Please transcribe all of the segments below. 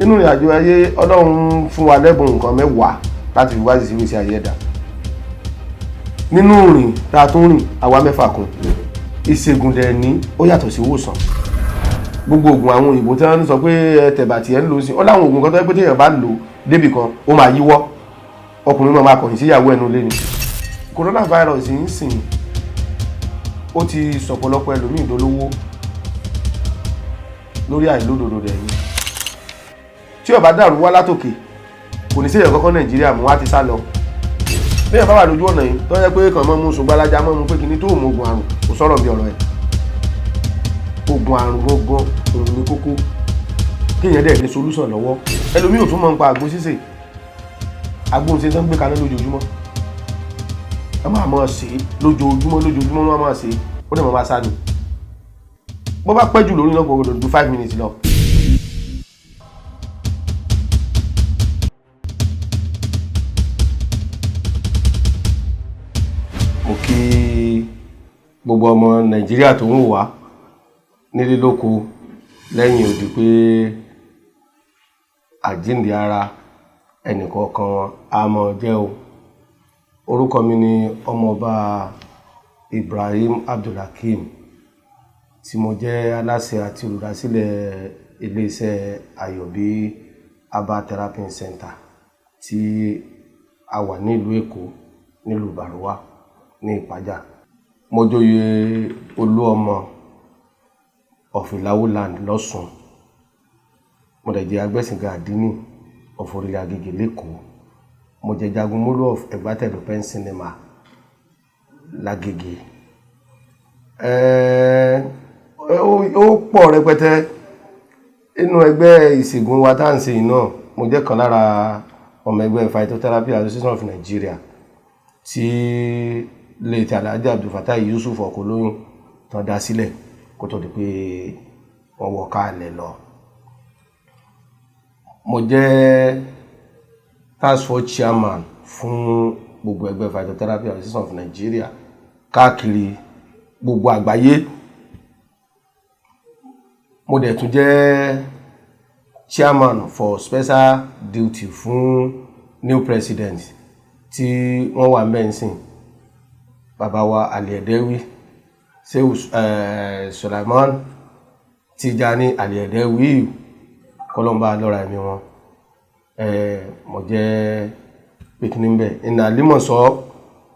nínú ìrìnàjò ayé Ọlọ́run fún wa lẹ́bùn nǹkan mẹ́wàá láti fi wá sí ìrísí ayé ẹ̀dá. Nínú rìn tá a tún rìn àwa mẹ́fà kan, ìṣègùn dẹ̀ ní ó yàtọ̀ sí ìwòsàn. Gbogbo oògùn àwọn òyìnbó tí wọ́n sọ pé tẹ̀bàtì ẹ̀ ń lò sí ọ láwọn oògùn kan tó yẹ pé téèyàn bá lò débì kan ó máa yíwọ́, ọkùnrin máa kọ̀yìn síyàwó ẹnu lé ni. Coronavirus ń sìn ó ti sọ̀pọ̀lọpọ̀ ẹlòmíì dolówó lórí àìlódodo rẹ̀ ni. Tí ó bá dàrú wá látòkè kò ní sí èèyàn kọ́kọ́ Nàìjíríà mú wá ti sá lọ. Bí èèyàn bá wà lójú ọ̀nà yìí tó yẹ pé kàn mọ́ mú sùn gbalaja mọ́ mú pé kí ni tó mú oògùn àrùn kò sọ̀rọ̀ bí ọ̀rọ̀ ẹ̀. Oògùn àrùn gangan òun ni kókó kéèyàn dẹ̀ ní solúsàn lọ́wọ́. Ẹlòmíì ò tún mọ̀ nípa àgbo ṣíṣe. Àgbo ṣe tán gbé kaná lójoojúmọ́. Ẹ máa mọ̀ ṣe lójoojúmọ́ wọ́n máa ṣe ó dẹ̀ máa sá ni. Bó bá pẹ́ jù lórí náà kò gbọdọ̀ ju 5 minutes lọ. Mo kí gbogbo ọmọ Nàìjíríà tó ń wá nílé lóko lẹ́yìn odi pé àjíǹde ara ẹnìkọ̀ọ̀kan a mọ̀ jẹ́ o. Orúkọ mi ni ọmọọba Ibrahim Abdulhakeem tí mo jẹ́ aláṣẹ àti olùdásílẹ̀ iléeṣẹ́ Ayọ̀bí Herbal Therapy Center tí a wà nílùú Èkó nílùú Bàrúwá ní Ìpàjà. Mo joyè Olúọmọ of Ìlàwó land lọ́sùn. Mo dẹ̀ jẹ́ agbẹ́sìnga àdínì of Orílẹ̀ Agége lẹ́kọ̀ọ́. Mo jẹ́ jagunmólú of Ẹ̀gbátẹ̀dọ̀ Pen Cinema lágége. Ó pọ̀ rẹpẹtẹ inú ẹgbẹ́ ìṣègùn wa tá à ń ṣe yìí náà. Mo jẹ́ kan lára ọmọ ẹgbẹ́ Phytotherapy Association of Nigeria tí late Alhaji Abdulfatai Yusuf Ọkọlóyún tán dá sílẹ̀ kó tó di pé wọ́n wọ káàlẹ̀ lọ. Mo jẹ́ task force chairman fún gbogbo ẹgbẹ́ Phytotherapy Association of Nigeria káàkiri gbogbo àgbáyé. Mo dẹ̀ tún jẹ́ chairman for special duty fún new president tí wọ́n wà mẹ́sìn bàbá wa Ali Edewi Shehu Sulaiman Tijani Ali Edewi kọlọ́mbà lọ́ra ẹ̀mí wọn. Mo jẹ́ pẹ̀kínníbẹ̀ ìnà Límọ̀ṣọ́.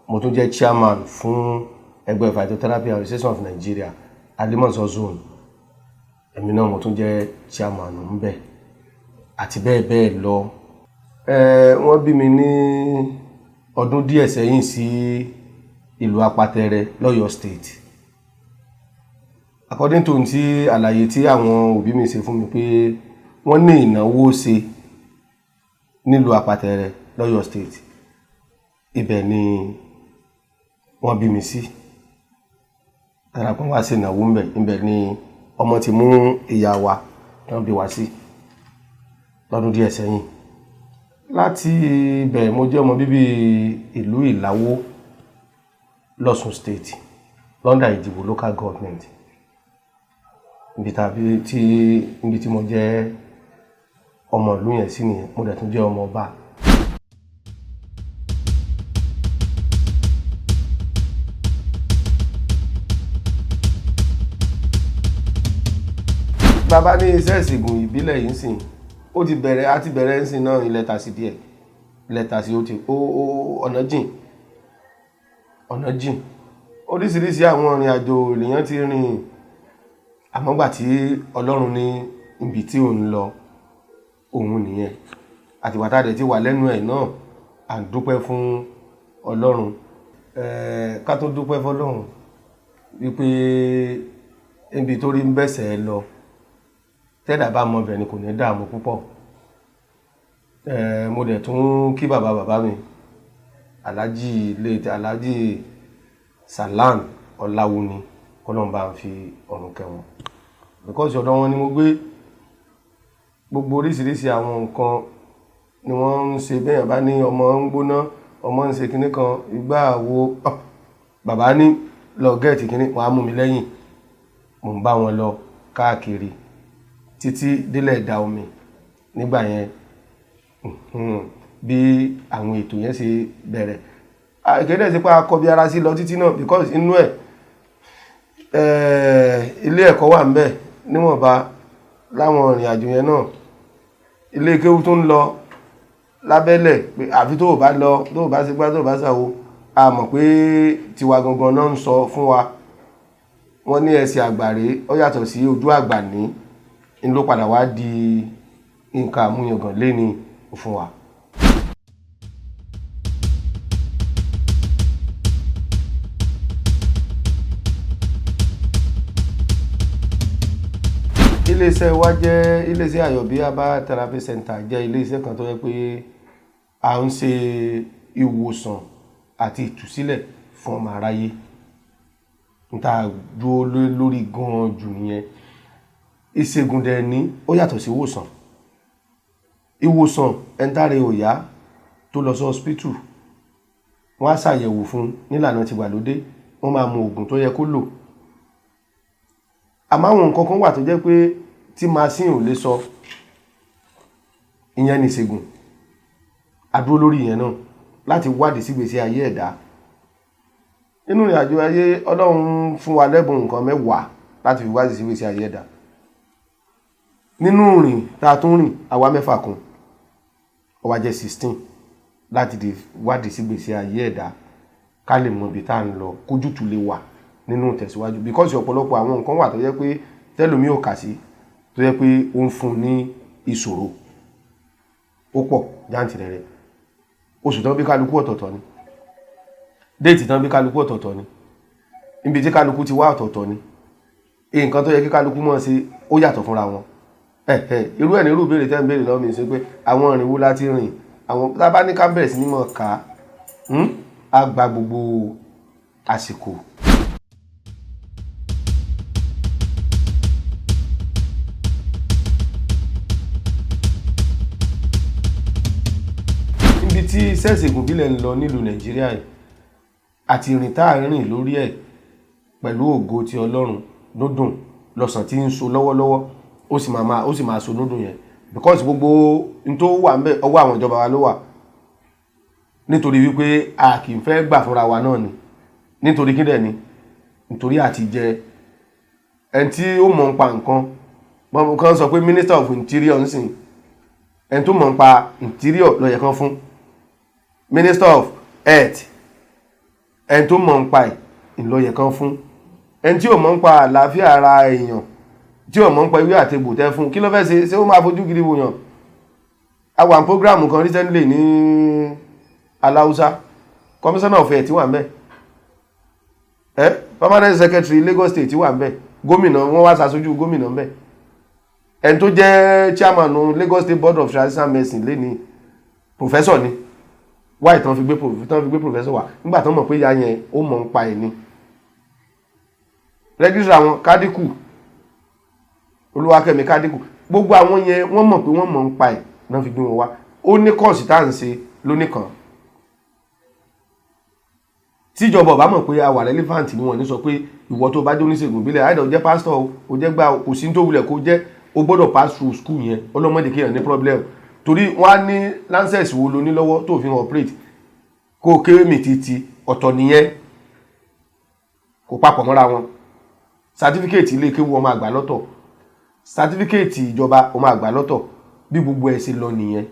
Mo tún jẹ́ chairman fún ẹgbẹ́ Phytotherapy Association of Nigeria Límọ̀ṣọ́ zone. Èmi náà mo tún jẹ́ chairman ńbẹ̀ àti bẹ́ẹ̀ bẹ́ẹ̀ lọ. Wọ́n bí mi ní ọdún díẹ̀ sẹ́yìn sí ìlú Apatẹrẹ lọ́yọ̀ state. According to ti àlàyé tí àwọn òbí mi ṣe fún mi pé wọ́n ní ìnáwó ṣe nílùú Apatẹrẹ lọ́yọ̀ state. Ibẹ̀ ni wọ́n bí mi sí. Tàràpọ̀ wá sí ìnáwó ńbẹ̀ ni ọmọ ti mú ìyá wa tán bí wá sí lọ́dún díẹ̀ sẹ́yìn. Láti ibẹ̀ mo jẹ́ ọmọ bíbí ìlú Ìlàwó lọ́sùn state London Ìdìbò local government. Ibi tí mo jẹ́ ọmọ ìlú yẹn sí nìyẹn. Mo dẹ̀ tún jẹ́ ọmọ ọba. Bàbá ní iṣẹ́ ìṣègùn ìbílẹ̀ yìí ń sìn ó ti bẹ̀rẹ̀ àti bẹ̀rẹ̀ ń sìn náà ilẹ̀ tàṣí díẹ̀ ilẹ̀ tàṣí ọ̀nà jìn oríṣiríṣi àwọn ìrìn àjò ènìyàn ti rìn àmọ́gbà tí Ọlọ́run ní ibi tí òun lọ òun nìyẹn àtìgbà tá a dẹ̀ ti wà lẹ́nu ẹ̀ náà à ń dúpẹ́ fún Ọlọ́run. Ká tó dúpẹ́ fọ́lọ́run wípé ibi tó rí ń bẹ̀sẹ̀ lọ tẹ́dà bá mọ bẹ̀ ni kò ní dààmú púpọ̀. Mo dẹ̀ tún kí bàbá mi Alhaji Salam Ọláwuni kọ́lọ́n bá ń fi ọ̀run kẹwọn. Because ọ̀dọ̀ wọn ni mo gbé gbogbo oríṣiríṣi àwọn nǹkan ni wọ́n ń ṣe. Bẹ́ẹ̀ bá ní ọmọ ń gbóná ọmọ ń ṣe kinní kan ìgbà wo bàbá ní lọ gẹ́ẹ̀tì kinní wọ́n á mú mi lẹ́yìn. Mo ń bá wọn lọ káàkiri títí délẹ̀ ẹ̀dá omi nígbà yẹn bí àwọn ètò yẹn ṣe bẹ̀rẹ̀ ìkéde sí pé a kọ bí ara sí lọ títí náà because inú ẹ̀ ilé ẹ̀kọ́ wà ń bẹ̀ níwọ̀nba láwọn ìrìn àjò yẹn náà ilé kéwú tó ń lọ lábẹ́lẹ̀ pé àfi tó bá lọ tó bá ṣe gbá tó bá ṣàwo a mọ̀ pé tiwa gangan náà ń sọ fún wa wọ́n ní ẹsẹ̀ àgbàre ó yàtọ̀ sí ojú àgbà ní ń ló padà wá di nǹkan àmúyangàn léni fún wa. Iléeṣẹ́ wa jẹ́ iléeṣẹ́ Ayọ̀bí Herbal Therapy Center jẹ́ iléeṣẹ́ kan tó yẹ pé à ń ṣe ìwòsàn àti ìtúsílẹ̀ fún ọmọ aráyé níta dúró lórí gan-an jù nìyẹn. Ìṣègùn dẹ̀ ní ó yàtọ̀ sí ìwòsàn ẹ̀ńtàrẹ̀ òyà tó lọ sí hospital wọ́n á ṣàyẹ̀wò fún nílànà tìgbàlódé wọ́n máa mú oògùn tó yẹ kó lò. Àmọ́ àwọn nǹkan kan wà tó jẹ́ pé tí machine ò lè sọ ìyẹn ní ìṣègùn àdúró lórí ìyẹn náà láti wádìí sígbésí ayé ẹ̀dá. Nínú ìrìn àjò ayé Ọlọ́run fún wa lẹ́bùn nǹkan mẹ́wàá láti fi wádìí sígbésí ayé ẹ̀dá. Nínú rìn tá a tún rìn àwa mẹ́fà kan ó wá jẹ́ 16 láti di wádìí sígbésí ayé ẹ̀dá ká lè mọ ibi tá à ń lọ kójútùú lè wà nínú tẹ̀síwájú because ọ̀pọ̀lọpọ̀ àwọn nǹkan wà tó yẹ pé tẹ́lòmí ò kà sí tó yẹ pé ó ń fún ní ìṣòro ó pọ̀ jáǹtìrẹrẹ. Oṣù tán bí kálukú ọ̀tọ̀ọ̀tọ̀ ni, déètì tán bí kálukú ọ̀tọ̀ọ̀tọ̀ ni, ibi tí kálukú ti wá ọ̀tọ̀ọ̀tọ̀ ni, nǹkan tó yẹ kí kálukú mọ̀ sí ó yàtọ̀ fúnra wọn. Irú ẹ̀ ní irú ìbéèrè tẹ́ ń béèrè lọ́wọ́ mi sí pé àwọn ìrìn wo láti rìn àwọn tá bá ní ká bẹ̀rẹ̀ sí ní mọ̀ ká á gba gbogbo àsìkò. Tí iṣẹ́ ìṣègùn ìbílẹ̀ ń lọ nílùú Nàìjíríà yìí àti ìrìn tá à ń rìn lórí ẹ̀ pẹ̀lú ògo ti Ọlọ́run lódùn lọ́sàn tí ń so lọ́wọ́lọ́wọ́ ó sì máa so lódùn yẹn because gbogbo n tó wà ń bẹ̀ ọwọ́ àwọn ìjọba wa ló wà nítorí wípé a kì í fẹ́ gbà fúnra wa náà ni nítorí kí dẹ̀ ni nítorí àti jẹ ẹni tí ó mọ̀ ń pa nǹkan bọ́n kan sọ pé Minister of Interior ń sìn ẹni tó mọ̀ ń pa interior ló yẹ kán fún Minister of Health ẹni tó mọ̀ ń pa ló yẹ kán fún ẹni tí ò mọ̀ ń pa àlàáfíà ara èèyàn tí ò mọ̀ ń pa ewé àtegbò tẹ́ fún kí ló fẹ́ ṣe ó máa fojú gidi wòyàn. Àwọn program kan recently ní Aláùsá Commissioner of Health wà ń bẹ̀ Permanent Secretary Lagos State wà ń bẹ̀ gómìnà wọ́n wá ṣàṣojú gómìnà ń bẹ̀ ẹni tó jẹ́ chairman Lagos State Board of Traditional Medicine lẹ́ni professor ni wáyé tán fi gbé professor wá nígbà tán mọ̀ pé ìyá yẹn ó mọ̀ ń pa ẹ̀ ni. Registrar àwọn Kádíkù Olúwakẹ́mi Kádíkù gbogbo àwọn yẹn wọ́n mọ̀ pé wọ́n mọ̀ ń pa ẹ̀ náà fi gbé wọn wá ó ní kọ́ọ̀sì tá à ń ṣe lónìkan. Tíjọba ọba mọ̀ pé a wà relevant ni wọ́n ní sọ pé ìwọ tó bá jẹ́ oníṣègùn ìbílẹ̀ àìdọ̀ jẹ́ pastor o jẹ́ gbà kò sí tó wulẹ̀ kó jẹ́ o gbọ́dọ̀ pass through school yẹn ọlọ́mọdé kéèyàn ní problem torí wọ́n á ní lancet wo lo ní lọ́wọ́ tó fi hàn operate kó o kéré mi títí ọ̀tọ̀ nìyẹn kò papọ̀ mọ́ra wọn. Certificate ilé kéwu ọmọ àgbà lọ́tọ̀ certificate ìjọba ọmọ àgbà lọ́tọ̀ bí gbogbo ẹ̀ ṣe lọ nìyẹn.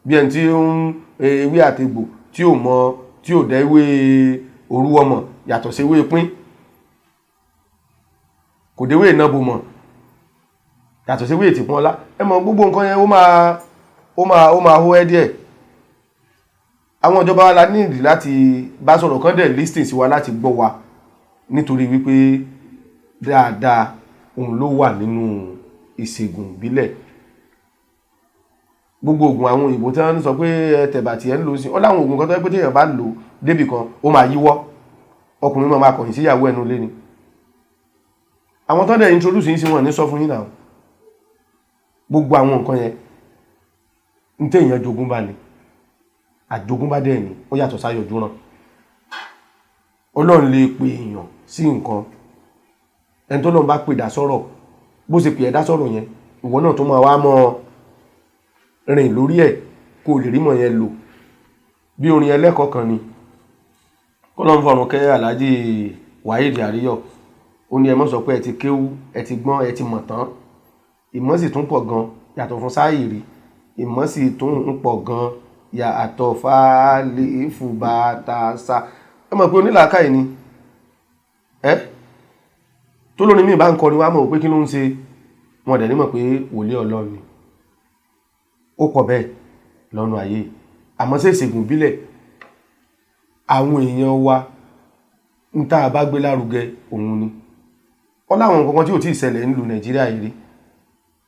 Bí ẹni tí ó ń ewé àtegbò tí ò mọ tí ò dá ewé òru ọmọ yàtọ̀ sí ewé pín kò déwé ìnábo mọ̀ yàtọ̀ sí ewé ìtìpọ́n ọlá ẹ mọ̀ gbogbo nǹkan yẹn ó máa hó ẹ́ díẹ̀. Àwọn ìjọba wa la nídìí láti bá sọ̀rọ̀ kan dẹ̀ listing sí wa láti gbọ́ wa nítorí wípé dáadáa òun ló wà nínú ìṣègùn ìbílẹ̀. Gbogbo oògùn àwọn òyìnbó tí wọ́n sọ pé tẹ̀bàtì ẹ̀ ń lò sí ọ láwọn oògùn kan tó yẹ pé téèyàn bá lò débì kan ó máa yíwọ́ ọkùnrin máa kọ̀yìn síyàwó ẹnu lé ni. Àwọn tó dẹ̀ introduce yín sí wọn ní sọ fún yín náà gbogbo àwọn nǹkan yẹn ń téèyàn jogúnbá ni àjogúnbá dẹ̀ ni ó yàtọ̀ sáyọjú ràn. Ọlọ́run lè pe èèyàn sí nǹkan ẹni tó lọ́n bá pè dá sọ̀rọ̀ bó ṣe pè ẹ́ dá sọ̀rọ̀ yẹn ìwọ náà tó máa wá mọ́ rìn lórí ẹ̀ kó lè rí mọ̀ yẹn lò. Bí orin ẹlẹ́kọ̀ọ́ kan ni kọ́lọ́n fọ̀run kẹ́ Alhaji Waheed Ariyọ̀, ó ní ẹ mọ́ sọ pé ẹ ti kéwú, ẹ ti gbọ́n, ẹ ti mọ̀ tán, ìmọ̀ sì tún pọ̀ gan yàtọ̀ fún sáyìrì, ìmọ̀ sì tún ń pọ̀ gan yàtọ̀ fáálí fùbátà sá. Ẹ mọ̀ pé onílàákàyè ni tó lórí mi bá ń kọrin wá mọ̀ pé kí ló ń ṣe, wọn dẹ̀ ní mọ̀ pé wòlíì Ọlọ́run ni. Ó pọ̀ bẹ́ẹ̀ lọ́nà ayé. Àmọ́ sí ìṣègùn ìbílẹ̀ àwọn èèyàn wa ń tá a bá gbé lárugẹ òun ni. Wọ́n láwọn nǹkan kan tí ò tí ì ṣẹlẹ̀ nílùú Nàìjíríà yìí rí,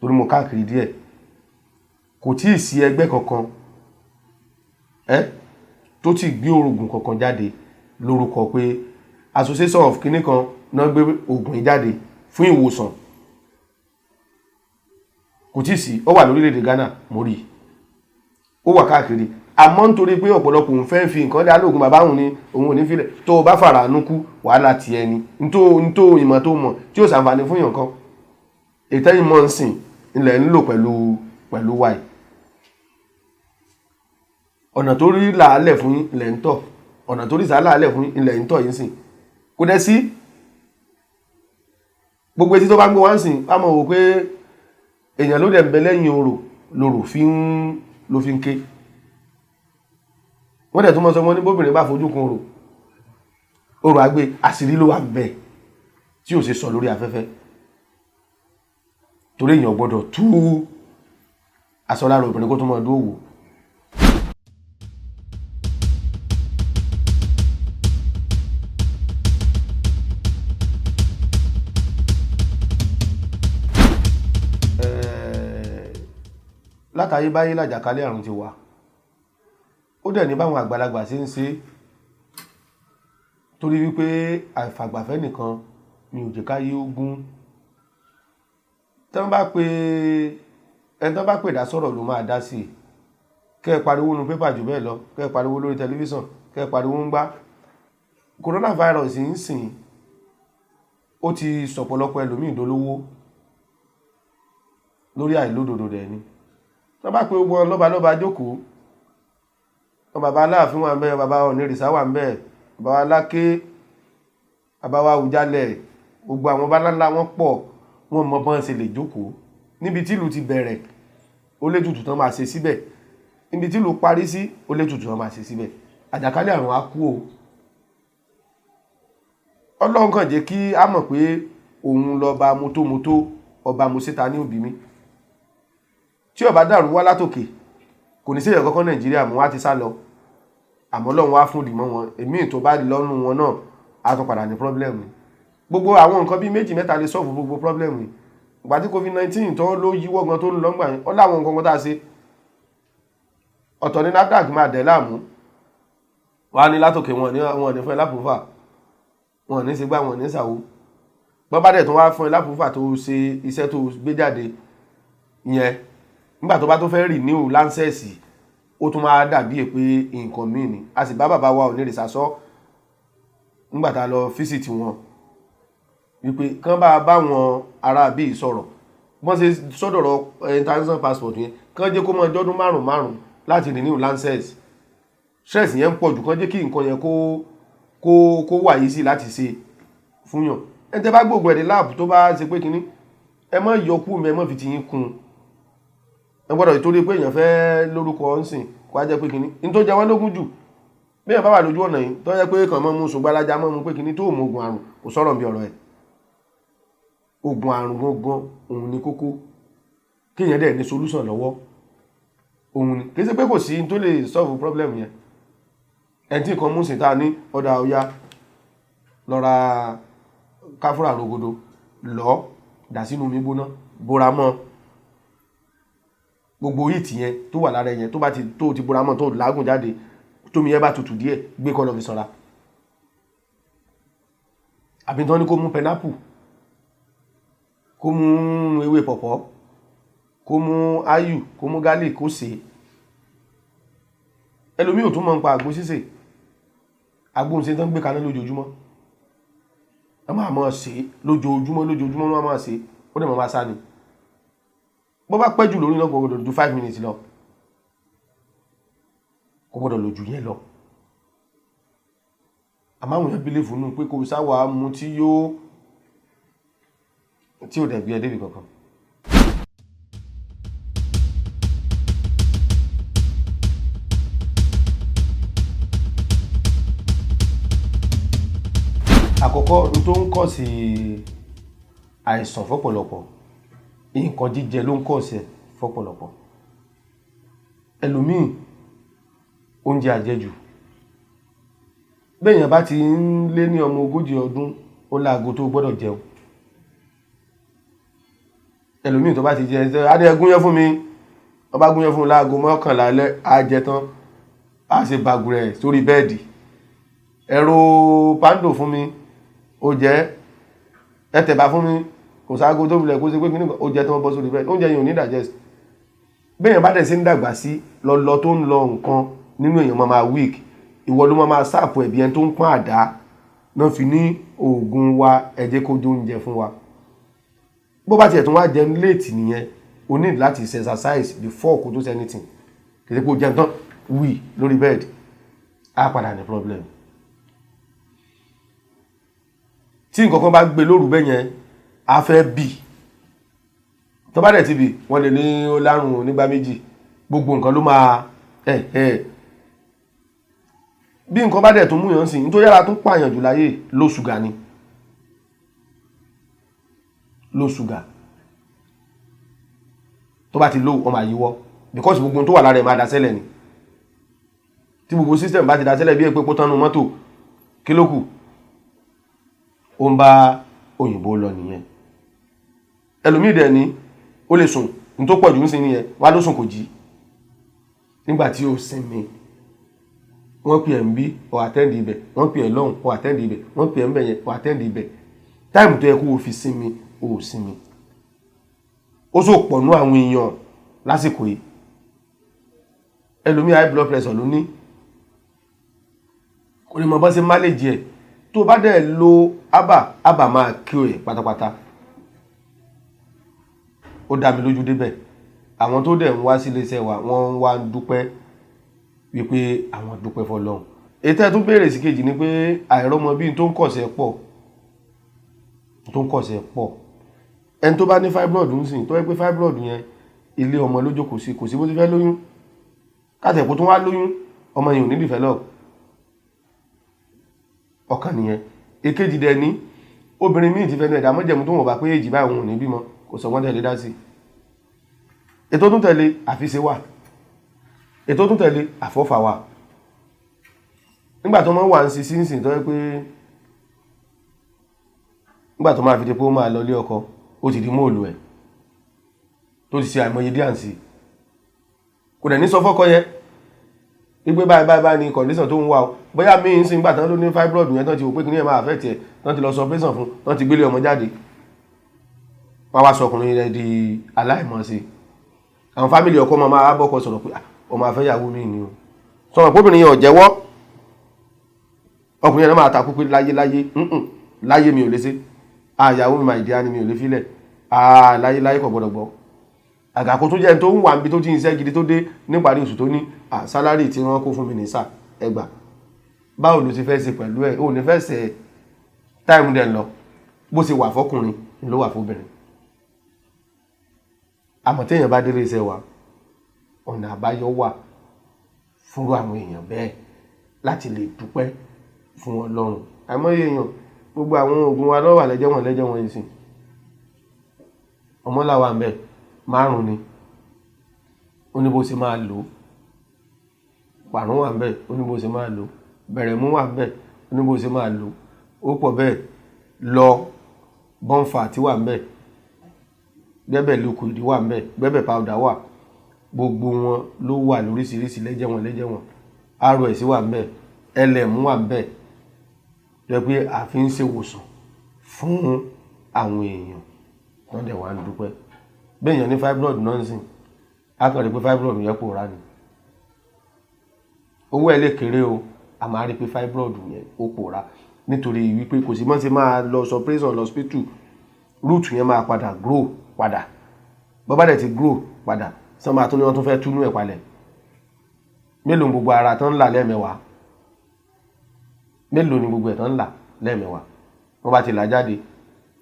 torí mo káàkiri díẹ̀. Kò tí ì sí ẹgbẹ́ kankan tó ti gbé orògùn kankan jáde lórúkọ pé association of kìnnì kan náà gbé oògùn yìí jáde fún ìwòsàn. Kò tí ì sí. Ó wà lórílẹ̀‐èdè Ghana mo rí, ó wà káàkiri. Àmọ́ nítorí pé ọ̀pọ̀lọpọ̀ òun fẹ́ fi nǹkan dá lóògùn bàbá òun ni òun ò ní filẹ̀. Tó o bá fàràánú kú wàhálà ti ẹni nítò ìmọ̀ tó mọ̀ tí ó ṣàǹfààní fún yàn kan. Ètò ìmọ̀ ń sìn ilẹ̀ ń lò pẹ̀lú wáì. Ọ̀nà tó rí làálẹ̀ fún ilẹ̀ ń tọ̀, ọ̀nà tó rí sàálàálẹ̀ fún ilẹ̀ ń tọ̀ yìí sìn. Kò dẹ̀ sí gbogbo etí tó bá gbé wá ń sìn á mọ̀ wò pé èèyàn ló dẹ̀ ń bẹ lẹ́yìn orò lórò ló fi ń ké. Wọ́n dẹ̀ tún mọ́ sọ wọ́n ní bóbìnrin bá fojú kun orò àgbé àṣírí ló wà bẹ́ẹ̀ tí ò ṣe sọ lórí afẹ́fẹ́, torí èèyàn gbọ́dọ̀ tú aṣọ lára obìnrin kó tó mọ́ dóòwò. Látayébáyé làjàkálẹ̀ àrùn ti wà, ó dẹ̀ ní báwọn àgbàlagbà ṣe ń ṣe, torí wípé àìfàgbàfẹ́ nìkan ni ò jẹ́ káyé ogún. Ẹni tó bá pè dá sọ̀rọ̀ ló máa dá sí i. Kẹ́ ẹ pariwo nu pépà jù bẹ́ẹ̀ lọ, kẹ́ ẹ pariwo lórí tẹlifíṣàn, kẹ́ ẹ pariwo ń gbá. Coronavirus ń sìn ó ti sọ̀pọ̀lọpọ̀ ẹlòmíì dolówó lórí àìlódodo rẹ̀ ni. Tó bá pé gbogbo lọ́balọ́ba jókòó, bàbá Aláàfin wà ń bẹ, bàbá Onírìṣà wà ń bẹ, bàbá Aláké, bàbá wa Àwùjalẹ̀, gbogbo àwọn bá ńlá wọn pọ̀, wọn mọ bọ́n ṣe lè jókòó. Níbi tí ìlú ti bẹ̀rẹ̀ ó lé tutù tán máa ṣe síbẹ̀, níbi tí ìlú parí sí ó lé tutù tán máa ṣe síbẹ̀. Àjàkálẹ̀ àrùn á kú o. Ọlọ́run kàn jẹ́ kí á mọ̀ pé òun lọ́ba mótómótó, ọba mọ́sẹ́ta ní òbí mi. Tí ó bá dàrú wá látòkè kò ní sí èèyàn kankan Nàìjíríà mú wá ti sá lọ. Àmọ́ Ọlọ́run wá fún ìdìmọ́ wọn, èmi tó bá lọ́nu wọn náà á tún padà ní pọ́blẹ́mù. Gbogbo àwọn nǹkan bíi méjì mẹ́ta lè sọ́ọ̀fù gbogbo pọ́blẹ́mù yìí. Ìgbà tí COVID-19 tó ló yíwọ́ gan tó ń lọ gbà yín, ó láwọn nǹkan kan tá a ṣe. Ọ̀tọ̀ ní NAFDAC máa dẹ̀ láàmú, wá ní látòkè wọn ní fún ẹ lápòfà, wọn ní ṣe gbá wọn ní ṣàwó. Bọ́ bá dẹ̀ tó wá fún ẹ lápòfà tó ṣe iṣẹ́ tó gbé jáde yẹn, nígbà tó bá tó fẹ́ renew láńsẹ̀sì ó tún máa dàbí pé nǹkan míì ni. A sì bá bàbá wa Onírìṣà sọ nígbà tá a lọ físìtì wọn wípé kán bá wọn ará bí sọ̀rọ̀ wọ́n ṣe sọ́dọ̀rọ̀ international passport yẹn, kán jẹ́ kó mọ́ ọjọ́dún márùn-ún láti renew lancet. Stress yẹn ń pọ̀ jù, kán jẹ́ kí nǹkan yẹn kó wà yìí sí láti ṣe fúnyàn. Ẹni tẹ́ bá gbogbo ẹ̀dẹ̀ láàbù tó bá ṣe pé kínní ẹ má yọ kú mi, ẹ má fi ti yín kún. Ẹ gbọ́dọ̀ ìtorí pé èèyàn fẹ́ lórúkọ ńsìn kó á jẹ́ pé kínní ní tó jẹ wọ́n lógún jù. Bí èèyàn bá wà lójú ọ̀nà yìí tó jẹ́ pé kàn mọ́ mú ṣùgbọ́n alájà mọ́ mú pé kínní tó mọ oògùn àrùn kò sọ̀rọ̀ bí ọ̀rọ̀ ẹ̀. Oògùn àrùn gangan òun ni kókó, kí èèyàn dẹ̀ ní solution lọ́wọ́ òun ni. Kì í ṣe pé kò sí tó lè solve problem yẹn. Ẹni tí nǹkan mú sí ta ní ọ̀dà ọ̀yá lọ ra káfúrà rogodo lọ dà sínú omi gbóná bóra mọ́ gbogbo ìtì yẹn tó wà lára yẹn tó ti bóra mọ́ tó lágùn jáde, tómi yẹn bá tutù díẹ̀ gbé kọ́ lọ fi sanra. Àbí tán ní kó mú pineapple, kó mú ewé pọ̀pọ́, kó mú ayù, kó mú garlic kó sè. Ẹlòmíì ò tún mọ̀ ń pa àgbo sísè. Àgbo ṣe tán gbé kaná lójoojúmọ́. Wọ́n máa ṣe lójoojúmọ́ wọ́n máa ṣe, ó dẹ̀ máa sá ni. Bó bá pẹ́ jù lórí náà kò gbọdọ̀ ju 5 minutes lọ. kò gbọ́dọ̀ lójú yẹn lọ. àmọ́ àwọn èèyàn bílífù nù pé kò sáwà mú tí ò dẹ̀ gbé ẹ débi kankan. àkọ́kọ́ n tó ń kọ̀ sí àìsàn fọ́pọ̀lọpọ̀ nǹkan jíjẹ ló ń kọ̀ sí fọ́pọ̀lọpọ̀. ẹlòmíì oúnjẹ àjẹjù, bẹ́ẹ̀yàn bá ti ń lé ní ọmọ 40 ọdún ó láago tó gbọ́dọ̀ jẹun. ẹlòmíì tó bá ti jẹ adé gúnyán fún mi, wọ́n bá gúnyán fún mi láago 11 alẹ́ á jẹ tán á ṣe bàgù rẹ̀ sórí bẹ́ẹ̀dì. ẹ̀rọ pàǹdò fún mi ó jẹ́, ẹ̀tẹ̀bà fún mi kò sáago tó bilẹ̀ kó ṣe pé kíní ó jẹ tán bọ́ sórí bẹ́ẹ̀dì. oúnjẹ yìí ò ní digest. bẹ́ẹ̀yàn bá dẹ̀ sí ń dàgbà sí lọ́lọ́ tó ń lọ nǹkan nínú èèyàn máa weak, ìwọ ló máa sáàpù ẹ̀bí ẹni tó ń pọ́n àdá náà fi ní oògùn wa ẹ jẹ́ kó jó oúnjẹ fún wa. bó bá tiẹ̀ tún wá jẹun late nìyẹn o need láti exercise before kó tó ṣe anything. kìí pé o jẹun tán wí lórí bed á padà ní problem. tí nǹkan kan bá gbé lóru bẹ́yẹn á fẹ́ bì, tó bá dẹ̀ ti bì wọ́n lè ní ó lárùn onígbá méjì, gbogbo nǹkan ló máa bí nǹkan bá dẹ̀ tó mú yàn sí ní tó yára tó pààyàn jù láyé low sugar ni. low sugar tó bá ti low ọmọ àyíwọ́ because gbogbo tó wà lára ẹ̀ máa dasẹ́lẹ̀ ni. tí gbogbo system bá ti dasẹ́lẹ̀ bí epo tánú mọ́tò kí ló kù, ó ń bá òyìnbó lọ nìyẹn. ẹlòmíì dẹ̀ ni ó lè sùn ní tó pọ̀ jù ń sin nìyẹn, wá ló sùn kò jí nígbà tí ó sinmi. wọ́n pè ẹ̀ ń bí ọ̀ àtẹ́ndì ibẹ̀, wọ́n pè ẹ̀ lọ́hùn ọ̀ àtẹ́ndì ibẹ̀, wọ́n pè ẹ̀ ń bẹ̀ yẹn ọ̀ àtẹ́ndì ibẹ̀. táìmù tó yẹ kó o fi sinmi o ò sinmi. ó sọ pọ̀ nú àwọn èèyàn lásìkò yìí. ẹlòmíì high blood pressure ló ní, kò lè mọ bọ́ sí manage ẹ̀. tó bá dẹ̀ lo ábà máa kí o ẹ̀ pátápátá. ó dá mi lójú débẹ̀ àwọn tó dẹ̀ ń wá sí iléeṣẹ́ wa wọ́n ń wá dúpẹ́ wípé àwọn dúpẹ́ fọ́lọ́run. ètò ẹ̀ tún béèrè sí kejì ni pé àìrọ́mọ bí n tó ń kọ̀sẹ̀ pọ̀. ẹni tó bá ní fibroid ń sìn tó yẹ pé fibroid yẹn ilé ọmọ ló jókòó sí, kò sí bó ti fẹ́ lóyún, kátẹ̀kù tó wá lóyún ọmọ yẹn ò ní develop. ọ̀kan nìyẹn. èkejì dẹ̀ ní obìnrin míì ti fẹ́ ní ẹ̀dá mọ́jẹ̀mú tó wọ́n bá pé èjì báyìí òun ò ní bímọ, kò sọ wọ́n tẹ̀lé dá sí. ètò tún tẹ̀lé àfiṣe wà, ètò tún tẹ̀lé àfọ́fà wà. nígbà tó máa wà ń sínsìn tó yẹ pé nígbà tó máa fi dé pé ó máa lọ lé ọkọ ó ti di móòlù ẹ̀ tó ti ṣe àìmọye díàǹsì, kò dẹ̀ ní sọ fọ́kọ yẹ wípé báyìí ní condition tó ń wà ó. bóyá míì ń sin gbà tán ló ní fibroid yẹn tán ti wò pé kí ní ẹ̀ máa affect ẹ̀ tán ti lọ sọ operation fún tán ti gbélé ọmọ jáde, wọ́n wá sọkùnrin rẹ̀ di aláìmọ̀ọ́sí. àwọn fámìlì ọkọ máa bọ́kọ sọ̀rọ̀ pé ọmọ afẹ́yàwó mi ni o. sọ̀rọ̀ póbìnrin yẹn ò jẹ́wọ́, ọkùnrin yẹn máa takú pé láyé mi ò lè ṣe, àyàwó mi máa ìdí á ni mi ò lè filẹ̀, láyé kò gbọ́dọ̀ gbọ́. àgàkó tó jẹ́ tó ń wà níbi tó ti ń iṣẹ́ gidi tó dé níparí oṣù tó ní sálárì tí wọ́n kó fún mi ní sà ẹgbà, báwo ló ti fẹ́ ṣe pẹ̀lú ẹ̀, ò ní fẹ́ ṣe táìmù dẹ̀ lọ bó ṣe wà fọkùnrin ló wà fóbìnrin. àmọ́ téèyàn bá délé iṣẹ́ wa ọ̀nà àbáyọ wà fúnrú àwọn èèyàn bẹ́ẹ̀ láti lè dúpẹ́ fún Ọlọ́run. àìmọye èèyàn gbogbo àwọn oògùn wa lọ́wọ́ lẹ́jọ́ wọn yìí sìn. ọmọláwa ń bẹ 5 ni ó ní bó ṣe máa lò, pàrún wà ń bẹ ó ní bó ṣe máa lò, bẹ̀rẹ̀ mú wà ń bẹ ó ní bó ṣe máa lò, ó pọ̀ bẹ́ẹ̀ lọ bọ́ǹfà tí wà ń bẹ, gbẹ́bẹ̀ liquid wà ń bẹ, gbẹ́bẹ̀ powder wà, gbogbo wọn ló wà lóríṣiríṣi lẹ́jẹ̀ wọn RS wà ń bẹ, LM wà ń bẹ, jẹ́ pé a fi ń ṣèwòsàn fún àwọn èèyàn wọ́n dẹ̀ wá ń dúpẹ́. béèyàn ní fibroid náà ń sìn á kàn rí pé fibroid yẹn pòórá ni, owó ẹ̀ lè kéré o, a máa rí pé fibroid yẹn ó pòórá nítorí wípé kò sí mọ́ sí máa lọ operation lọ hospital, root yẹn máa padà grow padà, bọ́bá dẹ̀ ti grow padà sọ máa tún ní wọ́n tún fẹ́ túnú ẹ̀ palẹ̀. mélòó gbogbo ara tán là lẹ́ẹ̀mẹ́wàá, mélòó ni gbogbo ẹ̀ tán là lẹ́ẹ̀mẹ́wàá wọ́n bá ti là jáde.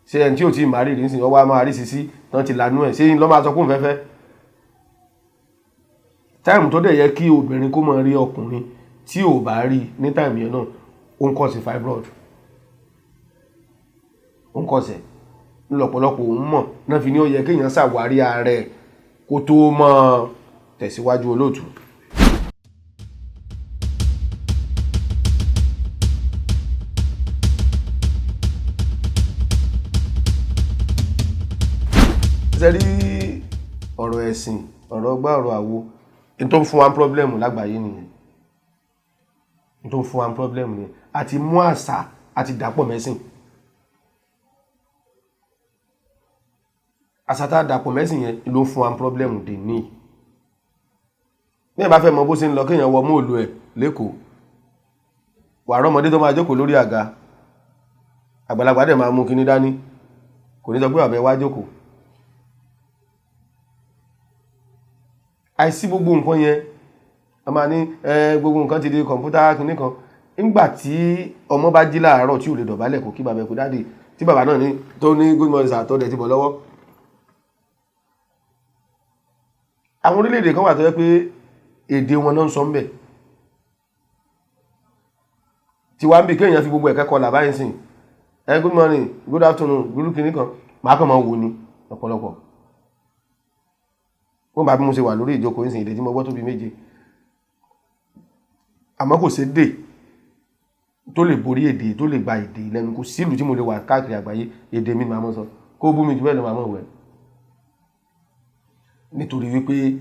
Ṣé ẹni tí ò tí máa rí nísìn ọwọ́ a máa rí sisi tán ti lanú ẹ̀ ṣé lọ́ máa sọ fún fẹ́fẹ́. Táìmù tó dẹ̀ yẹ kí obìnrin kó máa rí ọkùnrin tí ò bá rí ní táìmù yẹn náà ó ń kọ́sẹ̀ fibroid, ó ń kọ́sẹ̀ lọ́pọ̀lọpọ̀ òun mọ̀ náà fi ní ó yẹ kéèyàn ṣàwárí ara ẹ̀ kó tó mọ́ tẹ̀síwájú olóòtú. Sẹ́rí ọ̀rọ̀ ẹ̀sìn, ọ̀rọ̀ ọgbà, ọ̀rọ̀ àwo, ní tó ń fún wa pọ́blẹ́mù lágbàáyé nìyẹn. Ní tó ń fún wa pọ́blẹ́mù nìyẹn. Àti mú àṣà àti dàpọ̀ mẹ́sìn. Àṣà tá dàpọ̀ mẹ́sìn yẹn ló ń fún wa pọ́blẹ́mù dè ní. Bí ẹ bá fẹ́ mọ bó ṣe ń lọ kéèyàn wọ móòlù ẹ̀ lẹ́kọ̀ọ́, wà rọ́mọdé tó máa jókòó lórí àga, àgbàlagbà dẹ̀ máa mú kinní dání, kò ní sọ pé bàbá ẹ wá jókòó. Àìsí gbogbo nǹkan yẹn a máa ní gbogbo nǹkan ti di kọ̀ǹpútà kìíní kan. Nígbà tí ọmọ bá jí láàárọ̀ tí ò lè dọ̀bálẹ̀ kó kí bàbá ẹ kú dáàdì, tí bàbá náà ní tó ní good morning sir tó dẹ̀ ti bọ̀ lọ́wọ́. Àwọn orílẹ̀-èdè kan wà tó yẹ pé èdè wọn náà ń sọ ń bẹ̀. Tí wá ń bí kéèyàn fi gbogbo ẹ̀kẹ́ kọlà báyìí sìn good morning, good afternoon, good kìíní kan máa kàn máa wò ní ọ̀pọ̀lọpọ̀. Wọ́n bá bí mo ṣe wà lórí ìjókòó ìsìn èdè tí mo gbọ́ tó bí méje. Àmọ́ kò sí dè tó lè borí èdè tó lè gba èdè lẹ́nu, kò sí ìlú tí mo lè wà káàkiri àgbáyé èdè mi máa mọ́ sọ kó bú mi jù bẹ́ẹ̀ lọ máa mọ́ wẹ̀. Nítorí wípé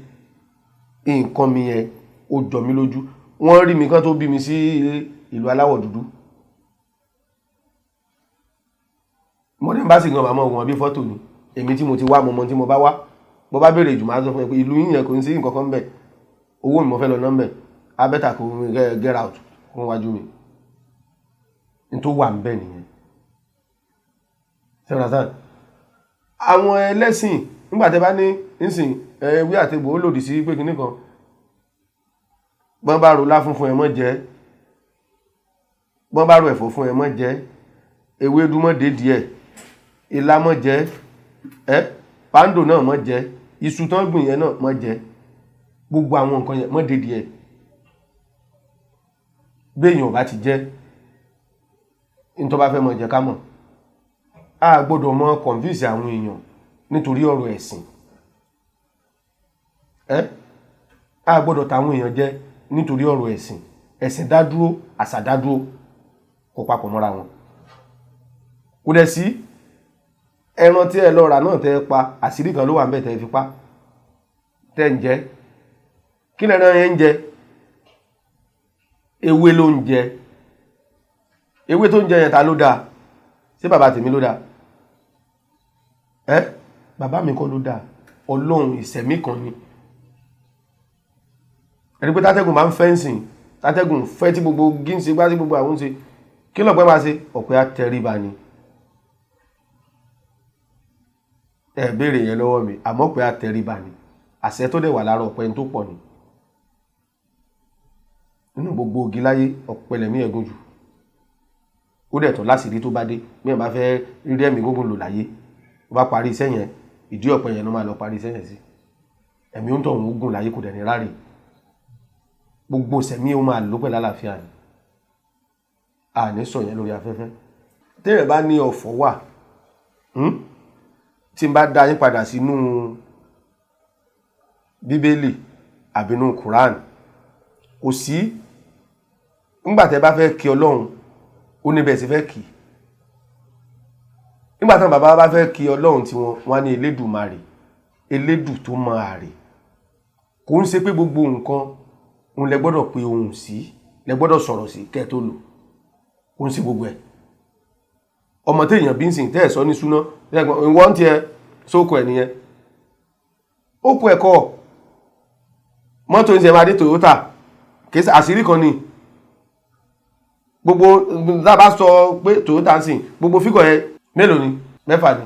nǹkan mi yẹn ó jọ mí lójú. Wọ́n rí mi kán tó bí mi sí ìlú aláwọ̀ dúdú. Mọ́dé bá sì gan màmá wọn bí fọ́tò ni. Èmi tí mo ti wá mọ́mọ́ tí mo bá wá. Bó bá béèrè jù máa sọ fún ẹ pé ìlú yìnyẹn kò ní sí nǹkan kan bẹ̀. Owó mi mo fẹ́ lọ ná bẹ̀. A bẹ́tà kó get out fún wájú mi. Ní tó wà ń bẹ̀ nìyẹn. Ṣé ọ̀rọ̀ àwọn ẹlẹ́sìn nígbà tẹ́ bá ní ìsìn ewé àtegbò ó lòdì sí pé kinní kan. Bọ́n bá ro lá funfun ẹ mọ́ jẹ. Bọ́n bá ro ẹ̀fọ́ fún ẹ mọ́ jẹ. Ewédú mọ́ dé díẹ̀. Ilá mọ́ jẹ. Pàndò náà mọ́ jẹ. Iṣu tán gbìn yẹn náà mọ́ jẹ. Gbogbo àwọn nǹkan yẹn mọ́ dé díẹ̀. Béèyàn ò bá ti jẹ ní tó bá fẹ́ mọ̀ jẹ ká mọ̀. A gbọ́dọ̀ mọ́ convince àwọn èèyàn nítorí ọ̀rọ̀ ẹ̀sìn. A gbọ́dọ̀ tàwọn èèyàn jẹ nítorí ọ̀rọ̀ ẹ̀sìn. Ẹ̀sìn dá dúró, àṣà dá dúró, kò papọ̀ mọ́ra wọn. Kò dẹ̀ sí ẹran tí ẹ lọ rà náà tẹ́ pa, àṣírí kan ló wà ńbẹ̀ tẹ́ fi pa, tẹ́ ń jẹ. Kí lẹ́ran yẹn ń jẹ? Ewé ló ń jẹ. Ewé tó ń jẹ yẹn ta ló dáa? Ṣé bàbá tèmi ló dáa? Bàbá mi kọ́ ló dáa. Ọlọ́run ìṣẹ̀mí kan ni. Ẹni pé tátẹ́gùn máa ń fẹ́ ń sìn, tátẹ́gùn fẹ́ tí gbogbo gíǹsì gbá sí gbogbo àwọn ń ṣe. Kí lọ̀pẹ́ máa ṣe? Ọ̀pẹ á tẹríba ni. Ẹ béèrè yẹn lọ́wọ́ mi, àmọ́ pé á tẹríba ni. Àṣẹ tó dẹ̀ wà lára ọ̀pẹ tó pọ̀ ni. Nínú gbogbo igi láyé ọ̀pẹ lẹ̀mí ẹ̀gún jù. Ó dẹ̀ tọ́ láṣìírí tó bá dé. Bí ẹ bá fẹ́ rí ẹ̀mí gúngùn lò láyé, ó bá parí iṣẹ́ yẹn, ìdí ọ̀pẹ yẹn ló máa lọ parí iṣẹ́ yẹn sí. Ẹ̀mí ó ń tọ̀hún ogun láyé kò dẹ̀ ní ráre. Gbogbo sẹ̀mí ó máa lò pẹ̀lú àlàáfíà ni. A ní sọ yẹn lórí afẹ́fẹ́. Téèyàn bá ní ọ̀fọ̀ wà, tí n bá dá yín padà sínú Bíbélì àbínú Quran, kò sí nígbà tẹ́ bá fẹ́ kí Ọlọ́run ó níbẹ̀ sí fẹ́ kí. Nígbà tí bàbá bá fẹ́ kí Ọlọ́run tí wọ́n ní Elédùmarè, Elédù tó mọ àrè. Kò ń ṣe pé gbogbo nǹkan òun lẹ gbọ́dọ̀ pe ohùn sí, lẹ gbọ́dọ̀ sọ̀rọ̀ sí kẹ́ tó lò. Kò ń ṣe gbogbo ẹ̀. Ọmọ téèyàn bí ń sìn tẹ́ ẹ̀ sọ ní súná, wọ́n ti ẹ sóko ẹ̀ nìyẹn. Ó kú ẹ̀kọ́ mọ́tò ìṣẹ̀ máa dé Toyota, kìí àṣírí kan ni. Gbogbo dábàá sọ pé Toyota ń sìn, gbogbo fígọ̀ yẹn mélòó ni? 6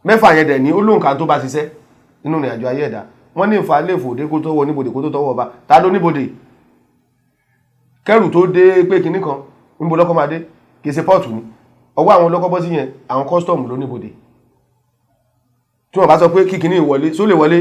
ni. 6 yẹn dẹ̀ ní ó lóǹkà tó bá ṣiṣẹ́ nínú ìrìn àjò ayé ẹ̀dá. Wọ́n ní ìfà lè fòdé kó tó wọ níbodè kó tó tọwọ́ ọba. Ta ló níbodè? kẹrù tó dé pé kinní kan níbo lọ́kọ́ máa dé kì í ṣe pọ́ọ̀tù ni ọwọ́ àwọn lọ́kọ́ bọ́ sí yẹn àwọn kọ́sítọ̀mù ló níbodè tí wọ́n bá sọ pé kí kinní ìwọlé só lè wọlé